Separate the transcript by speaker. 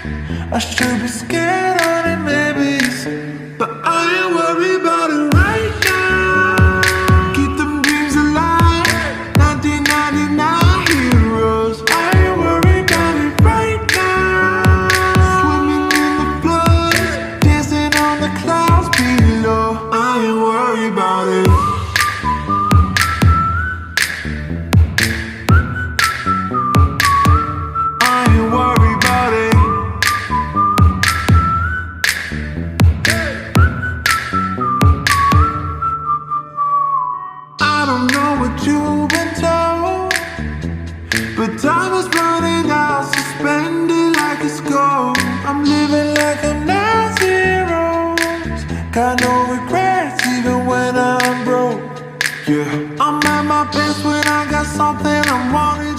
Speaker 1: I should be scared of the maybes, but I ain't worried about it right now. Keep them dreams alive, 1999 heroes. I ain't worried about it right now. Swimming in the floods, dancing on the clouds below. I ain't worried about it. I don't know what you've been told, but time is running out, suspended like it's gold. I'm living like I'm not zeros, got no regrets even when I'm broke. Yeah, I'm at my best when I got something I'm wanting.